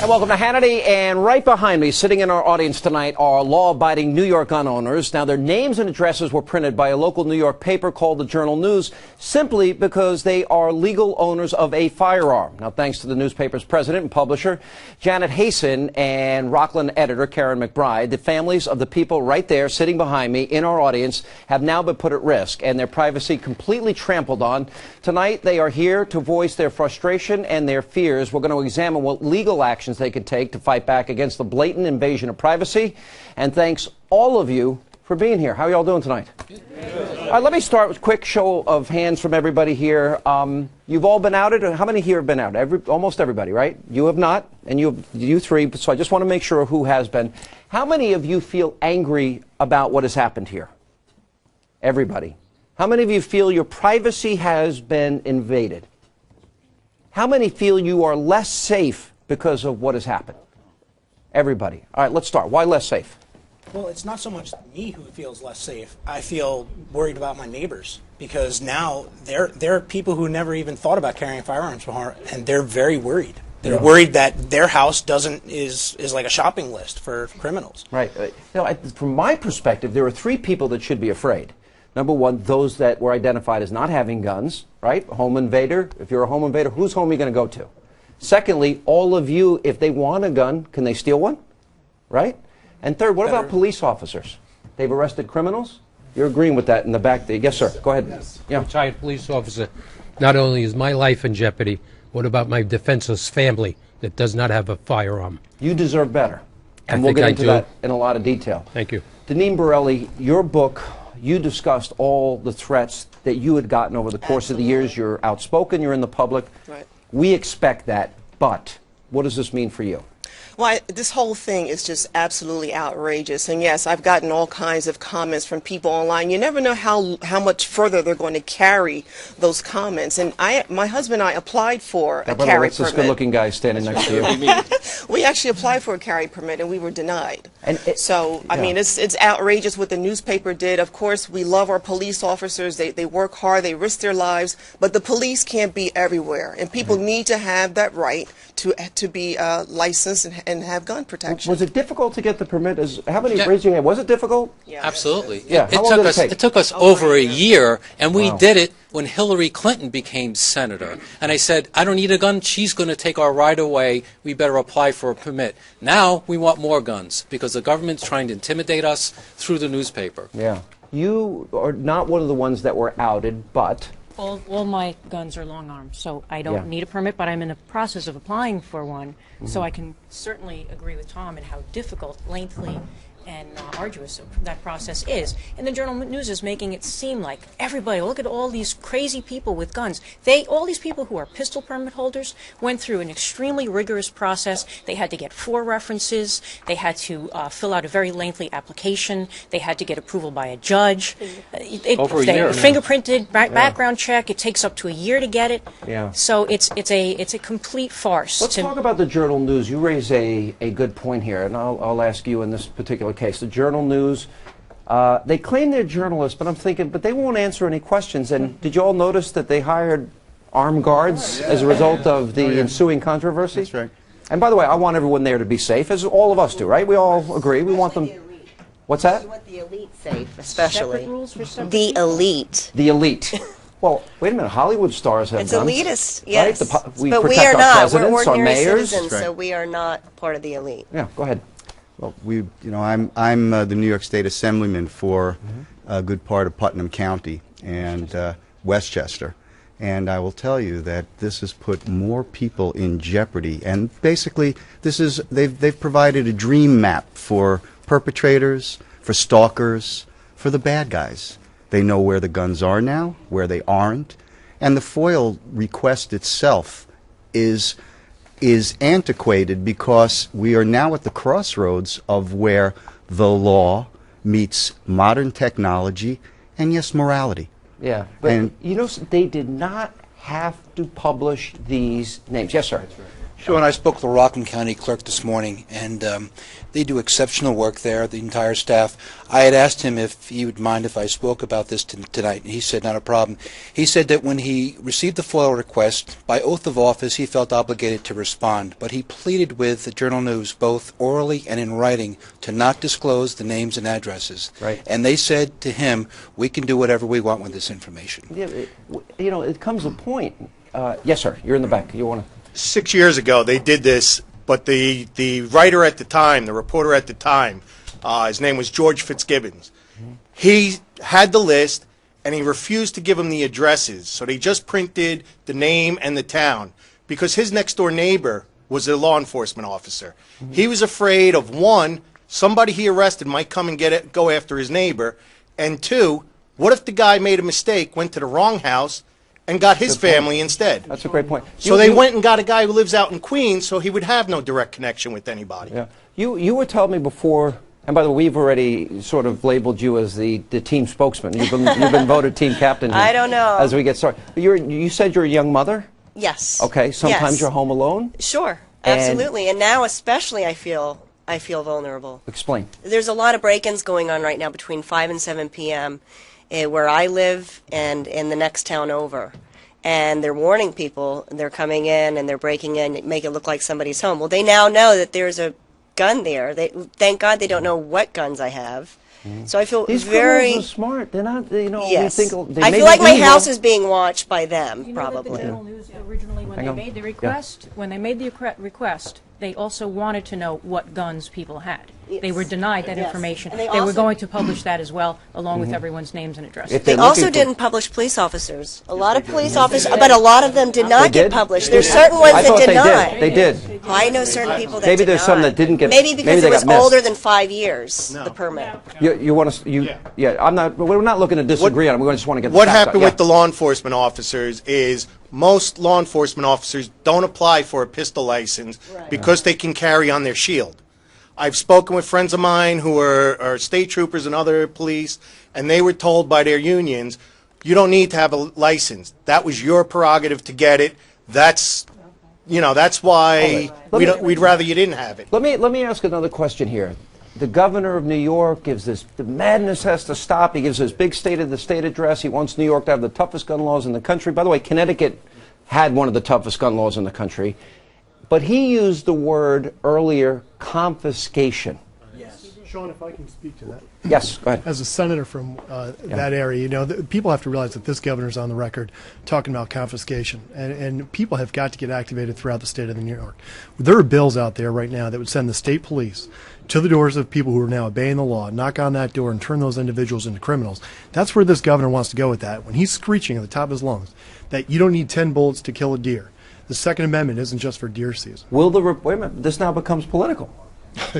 And welcome to Hannity. And right behind me, sitting in our audience tonight, are law-abiding New York gun owners. Now, their names and addresses were printed by a local New York paper called the Journal News simply because they are legal owners of a firearm. Now, thanks to the newspaper's president and publisher, Janet Hasten, and Rockland editor Karen McBride, the families of the people right there sitting behind me in our audience have now been put at risk and their privacy completely trampled on. Tonight, they are here to voice their frustration and their fears. We're going to examine what legal actions they can take to fight back against the blatant invasion of privacy. And thanks all of you for being here. How are y'all doing tonight? All right, let me start with a quick show of hands from everybody here. You've all been outed? How many here have been outed? Almost everybody, right? You have not, and you three, so I just want to make sure who has been. How many of you feel angry about what has happened here? Everybody. How many of you feel your privacy has been invaded? How many feel you are less safe because of what has happened? Everybody. All right, let's start. Why less safe? Well, it's not so much me who feels less safe. I feel worried about my neighbors because now there are people who never even thought about carrying firearms before, and they're very worried. They're worried that their house is like a shopping list for criminals. Right. From my perspective, there are three people that should be afraid. Number one, those that were identified as not having guns, right? Home invader. If you're a home invader, whose home are you going to go to? Secondly, all of you, if they want a gun, can they steal one? Right? And third, what about police officers? They've arrested criminals? You're agreeing with that in the back there. Yes, sir. Go ahead. Yes. Yeah. Retired police officer. Not only is my life in jeopardy, what about my defenseless family that does not have a firearm? You deserve better. And we'll get into that in a lot of detail. Thank you. Deneen Borelli, your book, you discussed all the threats that you had gotten over the course of the years. You're outspoken, you're in the public. Right. We expect that, but what does this mean for you? Well, this whole thing is just absolutely outrageous. And yes, I've gotten all kinds of comments from people online. You never know how much further they're going to carry those comments. And my husband and I applied for a carry permit. That's this good-looking guy standing next to you. We actually applied for a carry permit, and we were denied. I mean, it's outrageous what the newspaper did. Of course, we love our police officers. They work hard. They risk their lives. But the police can't be everywhere. And people need to have that right to be licensed and have gun protection. Was it difficult to get the permit? How many raised your hand? Was it difficult? Yeah. Absolutely. Yeah. It took us over a year, and we did it when Hillary Clinton became senator. And I said, I don't need a gun. She's going to take our right away. We better apply for a permit. Now we want more guns because the government's trying to intimidate us through the newspaper. Yeah. You are not one of the ones that were outed, but... All my guns are long arms, so I don't need a permit, but I'm in the process of applying for one, so I can certainly agree with Tom in how difficult, lengthy, and arduous that process is. And the Journal News is making it seem like everybody, look at all these crazy people with guns. All these people who are pistol permit holders went through an extremely rigorous process. They had to get 4 references. They had to fill out a very lengthy application. They had to get approval by a judge. Over a year. Fingerprinted, background check. It takes up to a year to get it. Yeah. So it's a complete farce. Let's talk about the Journal News. You raise a good point here, and I'll ask you in this particular case. The Journal News, they claim they're journalists, but I'm thinking, but they won't answer any questions. And did you all notice that they hired armed guards as a result of the ensuing controversy? That's right. And by the way, I want everyone there to be safe, as all of us do, right? We all agree. We want them. What's that? You want the elite safe, especially. Separate rules for separate The elite. The elite. Well, wait a minute. Hollywood stars have It's guns. elitist, yes. Right? We but protect we are our not. presidents, We're ordinary our mayors. citizens, Right. so we are not part of the elite. Yeah, go ahead. Well, I'm the New York State Assemblyman for a good part of Putnam County and Westchester, and I will tell you that this has put more people in jeopardy. And basically, they've provided a dream map for perpetrators, for stalkers, for the bad guys. They know where the guns are now, where they aren't, and the FOIL request itself is antiquated because we are now at the crossroads of where the law meets modern technology and, yes, morality. Yeah, but you know, they did not have to publish these names. Yes, sir. Sean, I spoke with the Rockland County clerk this morning, and they do exceptional work there, the entire staff. I had asked him if he would mind if I spoke about this tonight, and he said not a problem. He said that when he received the FOIL request, by oath of office, he felt obligated to respond, but he pleaded with the Journal News, both orally and in writing, to not disclose the names and addresses. Right. And they said to him, we can do whatever we want with this information. Yeah, it comes a point. Yes, sir. You're in the back. You want to? 6 years ago, they did this, but the writer at the time, the reporter at the time, his name was George Fitzgibbons. He had the list, and he refused to give him the addresses, so they just printed the name and the town, because his next-door neighbor was a law enforcement officer. He was afraid of, one, somebody he arrested might come and go after his neighbor, and two, what if the guy made a mistake, went to the wrong house, and got his family instead? That's a great point. So they went and got a guy who lives out in Queens, so he would have no direct connection with anybody. Yeah. You were telling me before, and by the way, we've already sort of labeled you as the team spokesman. You've been voted team captain here I don't know. as we get started. You said you're a young mother? Yes. Okay, sometimes Yes. you're home alone? Sure, And- absolutely. And now especially I feel vulnerable. Explain. There's a lot of break-ins going on right now between 5 and 7 p.m. Where I live and in the next town over. And they're warning people, they're coming in and they're breaking in, make it look like somebody's home. Well, they now know that there's a gun there. Thank God they don't know what guns I have. So I feel These very criminals are smart. They're not, yes. we think they I may feel be like my evil. house is being watched by them, You know that probably. the Journal News originally, when Hang they on. made the Yeah. request, request, they also wanted to know what guns people had. They Yes. were denied that Yes. information. And they They were also- going to publish that as well, along with everyone's names and addresses. If They they're also looking for- didn't publish police officers. A lot of police officers, but a lot of them did not did? get published. There's certain ones I that thought did they not. did. They did. I know certain people that Maybe did there's not. some that didn't get- Maybe because maybe they it was got missed. older than 5 years, the permit. You want to? Yeah. I'm not. We're not looking to disagree on it. We just want to get the What facts out. happened Yeah. with the law enforcement officers is most law enforcement officers don't apply for a pistol license because they can carry on their shield. I've spoken with friends of mine who are state troopers and other police, and they were told by their unions, you don't need to have a license. That was your prerogative to get it. That's why we'd rather you didn't have it. Let me ask another question here. The governor of New York gives the madness has to stop. He gives his big state of the state address. He wants New York to have the toughest gun laws in the country. By the way, Connecticut had one of the toughest gun laws in the country. But he used the word earlier, confiscation. Sean, if I can speak to that. Yes, go ahead. As a senator from that area, people have to realize that this governor's on the record talking about confiscation, and people have got to get activated throughout the state of New York. There are bills out there right now that would send the state police to the doors of people who are now obeying the law, knock on that door, and turn those individuals into criminals. That's where this governor wants to go with that. When he's screeching at the top of his lungs that you don't need 10 bullets to kill a deer, the Second Amendment isn't just for deer season. Wait a minute. This now becomes political.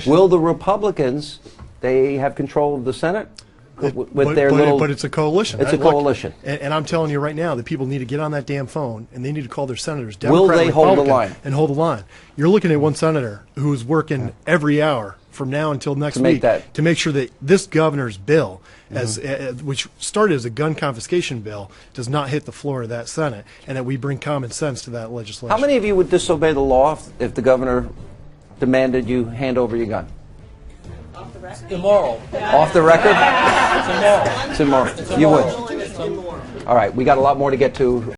Will the Republicans, they have control of the Senate? But it's a coalition. It's a coalition. And I'm telling you right now that people need to get on that damn phone and they need to call their senators, Will Democrat, they hold the Republican, line? and hold the line. You're looking at one senator who's working every hour from now until next make week that- to make sure that this governor's bill, which started as a gun confiscation bill, does not hit the floor of that Senate, and that we bring common sense to that legislation. How many of you would disobey the law if the governor demanded you hand over your gun? Immoral. Off the record? It's immoral. It's immoral. You would. All right, we got a lot more to get to.